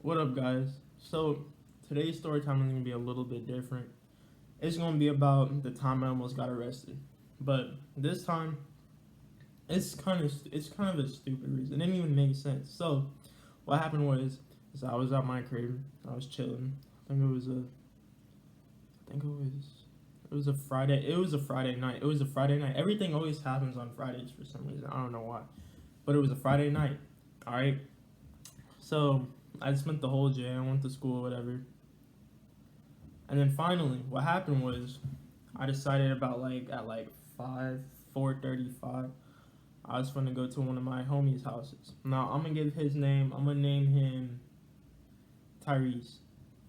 What up, guys? So, today's story time is going to be a little bit different. It's going to be about the time I almost got arrested. But this time, it's kind of a stupid reason. It didn't even make sense. So, what happened was is I was at my crib. I was chilling. I think it was a Friday. It was a Friday night. It was a Friday night. Everything always happens on Fridays for some reason. I don't know why. But it was a Friday night. All right. So, I spent the whole day. I went to school, whatever. And then finally, what happened was, I decided about at 4:35, I was gonna go to one of my homies' houses. Now I'm gonna give his name. I'm gonna name him Tyrese.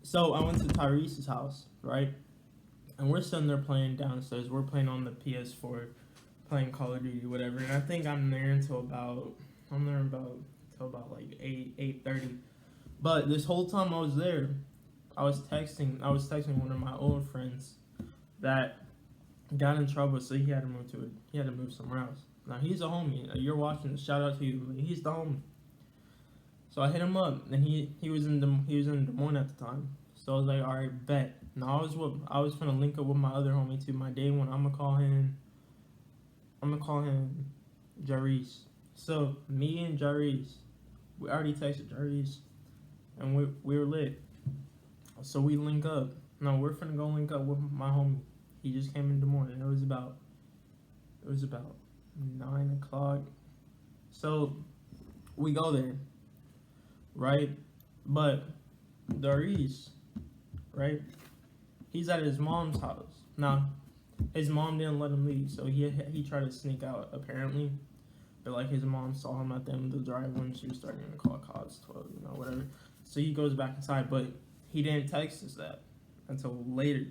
So I went to Tyrese's house, right? And we're sitting there playing downstairs. We're playing on the PS4, playing Call of Duty, whatever. And I think I'm there about till about like 8:30. But this whole time I was there, I was texting one of my old friends that got in trouble, so he had to move somewhere else. Now he's a homie. You're watching this, shout out to you. He's the homie. So I hit him up, and he was in Des Moines at the time. So I was like, all right, bet. Now I was gonna link up with my other homie too, my day one. I'm gonna call him Jarice. So me and Jarice, we already texted Jarice, and we were lit. So we link up. No, we're finna go link up with my homie. He just came in the morning. It was about 9 o'clock. So we go there, right? But Darius, right? He's at his mom's house. Now, his mom didn't let him leave, so he tried to sneak out apparently. But like his mom saw him at the end of the drive when she was starting to call cops, 12, whatever. So he goes back inside, but he didn't text us that until later.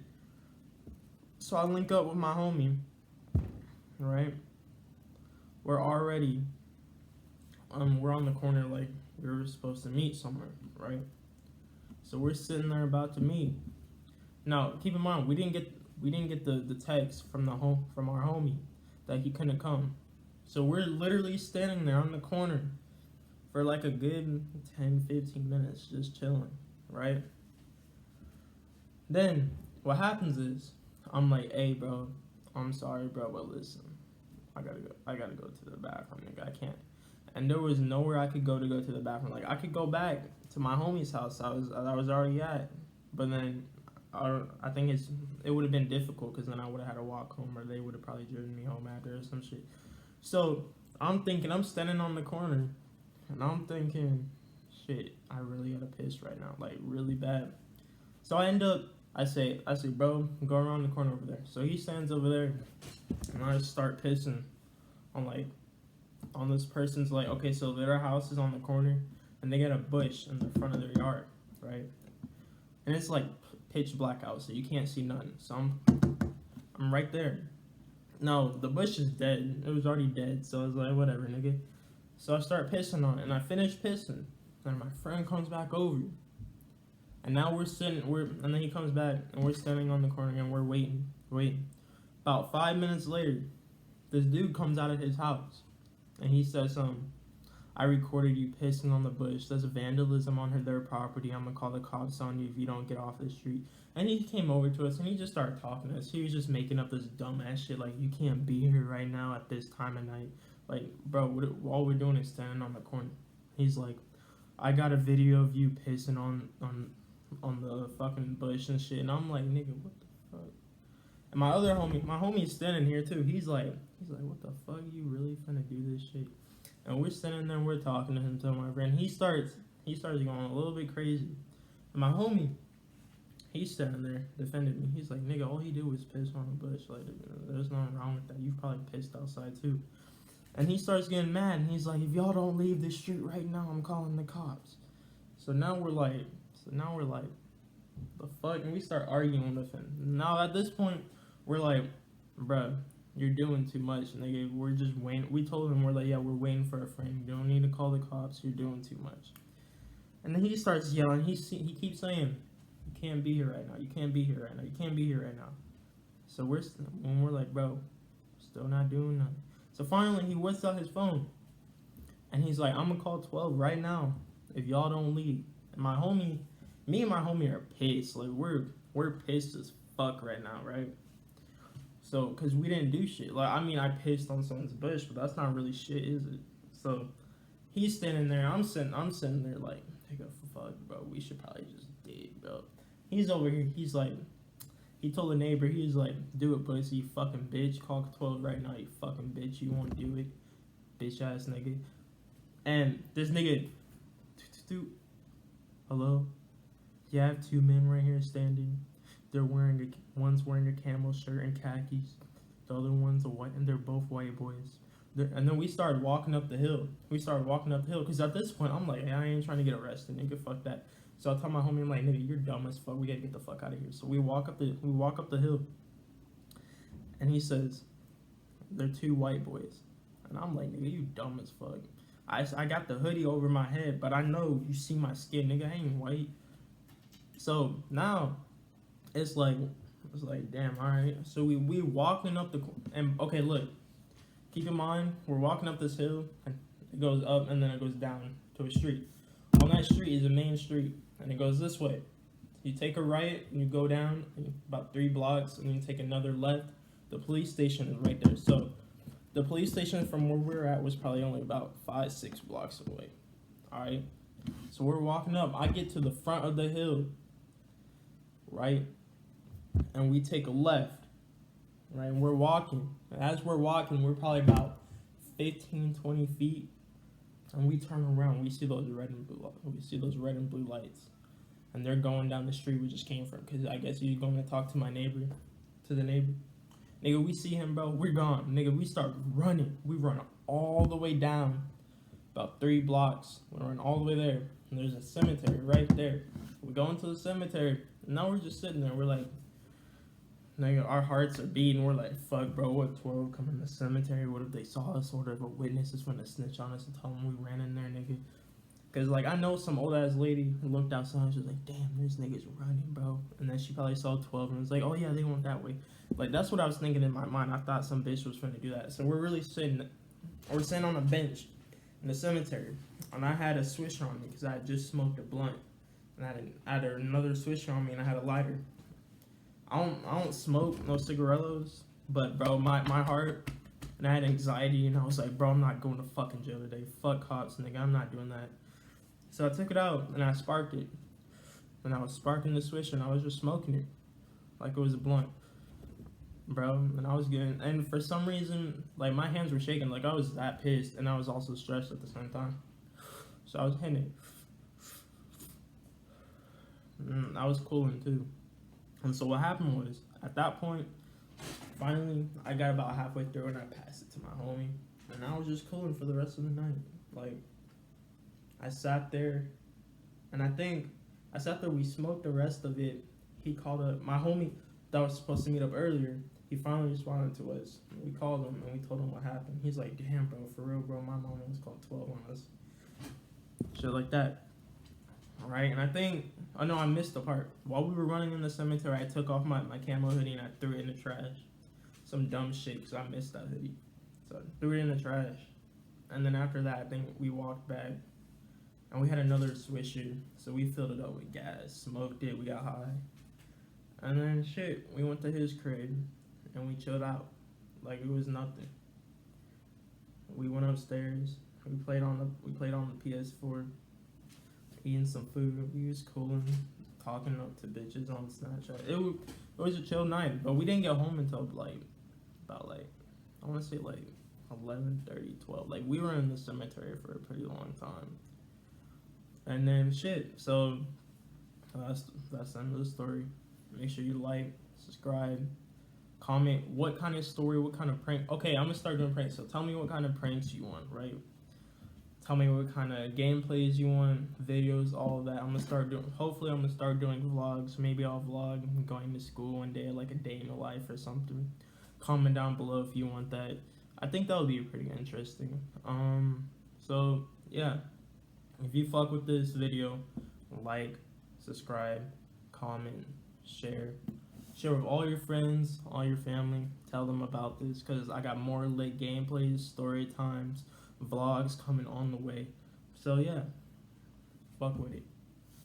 So I link up with my homie, right? We're already, we're on the corner like we were supposed to meet somewhere, right? So we're sitting there about to meet. Now, keep in mind, we didn't get the text from from our homie that he couldn't come. So we're literally standing there on the corner for like a good 10-15 minutes just chilling, right? Then what happens is I'm like, hey bro, I'm sorry bro, but listen, I gotta go to the bathroom, nigga. I can't. And there was nowhere I could go to the bathroom. Like I could go back to my homie's house I was already at, but then I think it would have been difficult because then I would have had to walk home, or they would have probably driven me home after or some shit. So I'm standing on the corner, and I'm thinking, shit, I really gotta piss right now, like really bad. So I say, bro, go around the corner over there. So he stands over there, and I start pissing on this person's, like, okay, so their house is on the corner, and they got a bush in the front of their yard, right? And it's like pitch black out, so you can't see nothing. So I'm right there. No, the bush is dead. It was already dead, so I was like, whatever, nigga. So I start pissing on it, and I finish pissing, and my friend comes back over. And now and then he comes back, and we're standing on the corner, and we're waiting. About 5 minutes later, this dude comes out of his house, and he says, I recorded you pissing on the bush. That's vandalism on their property. I'm gonna call the cops on you if you don't get off the street. And he came over to us, and he just started talking to us. He was just making up this dumbass shit, like, you can't be here right now at this time of night. Like, bro, all we're doing is standing on the corner. He's like, I got a video of you pissing on the fucking bush and shit. And I'm like, nigga, what the fuck? And my homie is standing here too. He's like, what the fuck? You really finna do this shit? And we're sitting there and we're talking to him, to my friend. He starts going a little bit crazy. And my homie, he's standing there defending me. He's like, nigga, all he did was piss on a bush. Like, there's nothing wrong with that. You've probably pissed outside too. And he starts getting mad, and he's like, if y'all don't leave the street right now, I'm calling the cops. So now we're like, the fuck? And we start arguing with him. Now at this point, we're like, bruh, you're doing too much, nigga. We're just waiting. We told him, we're like, yeah, we're waiting for a friend. You don't need to call the cops. You're doing too much. And then he starts yelling. He keeps saying, you can't be here right now. You can't be here right now. You can't be here right now. So we're like, bro, still not doing nothing. So finally, he whips out his phone, and he's like, I'm gonna call 12 right now if y'all don't leave. And me and my homie are pissed. Like we're pissed as fuck right now, right? So, cause we didn't do shit. Like, I mean, I pissed on someone's bush, but that's not really shit, is it? So, he's standing there. I'm sitting there like, nigga, fuck, bro. We should probably just dig, bro. He's over here. He's like, he told the neighbor, he's like, do it, pussy, you fucking bitch. Call 12 right now, you fucking bitch. You won't do it, bitch ass nigga. And this nigga, hello. You have two men right here standing. One's wearing a camel shirt and khakis. The other one's a white, and they're both white boys. And then we started walking up the hill. Because at this point, I'm like, hey, I ain't trying to get arrested, nigga, fuck that. So I told my homie, I'm like, nigga, you're dumb as fuck. We gotta get the fuck out of here. So we walk up the hill. And he says, they're two white boys. And I'm like, nigga, you dumb as fuck. I got the hoodie over my head, but I know you see my skin, nigga, I ain't white. So now it's like damn, all right. So we walking up and okay, look, keep in mind we're walking up this hill and it goes up and then it goes down to a street. On that street is a main street and it goes this way. You take a right and you go down about 3 blocks and you take another left. The police station is right there. So the police station from where we were at was probably only about 5-6 blocks away. All right. So we're walking up. I get to the front of the hill, right? And we take a left, right? And we're walking. And as we're walking, we're probably about 15-20 feet. And we turn around. We see those red and blue lights. And they're going down the street we just came from. Because I guess he's going to talk to the neighbor. Nigga, we see him, bro. We're gone. Nigga, we start running. We run all the way down about 3 blocks. We run all the way there. And there's a cemetery right there. We go into the cemetery. And now we're just sitting there. We're like, nigga, our hearts are beating. We're like, fuck, bro. What 12 come in the cemetery? What if they saw us? What if a witness is going to snitch on us and tell them we ran in there, nigga? Because, like, I know some old-ass lady who looked outside and she was like, damn, there's niggas running, bro. And then she probably saw 12 and was like, oh, yeah, they went that way. Like, that's what I was thinking in my mind. I thought some bitch was trying to do that. So we're sitting on a bench in the cemetery. And I had a swisher on me because I had just smoked a blunt. And I had another swisher on me and I had a lighter. I don't smoke no cigarillos. But, bro, my heart, and I had anxiety. And I was like, bro, I'm not going to fucking jail today. Fuck cops, nigga. I'm not doing that. So I took it out and I sparked it. And I was sparking the swisher and I was just smoking it. Like it was a blunt. Bro, and I was getting, and for some reason, like my hands were shaking, like I was that pissed, and I was also stressed at the same time. So I was hitting it. And I was cooling too. And so what happened was, at that point, finally, I got about halfway through and I passed it to my homie. And I was just cooling for the rest of the night. Like, I sat there, and we smoked the rest of it. He called up my homie that was supposed to meet up earlier. He finally responded to us. We called him and we told him what happened. He's like, damn, bro, for real, bro, my mom was called 12 on us. Shit like that. All right, and I missed the part. While we were running in the cemetery, I took off my camo hoodie and I threw it in the trash. Some dumb shit, because I missed that hoodie. So I threw it in the trash. And then after that, I think we walked back. And we had another swisher, so we filled it up with gas, smoked it, we got high. And then shit, we went to his crib and we chilled out like it was nothing. We went upstairs, we played on the PS4, eating some food, we was cooling, talking up to bitches on Snapchat. It was a chill night, but we didn't get home until about I want to say 11:30, 12. Like we were in the cemetery for a pretty long time. And then shit, so that's the end of the story. Make sure you like, subscribe, comment what kind of story, what kind of prank. Okay, I'm gonna start doing pranks. So tell me what kind of pranks you want, right? Tell me what kind of gameplays you want, videos, all of that. Hopefully I'm gonna start doing vlogs. Maybe I'll vlog going to school one day, like a day in the life or something. Comment down below if you want that. I think that would be pretty interesting. So yeah. If you fuck with this video, like, subscribe, comment, share with all your friends, all your family. Tell them about this because I got more lit gameplays, story times, vlogs coming on the way. So yeah, fuck with it.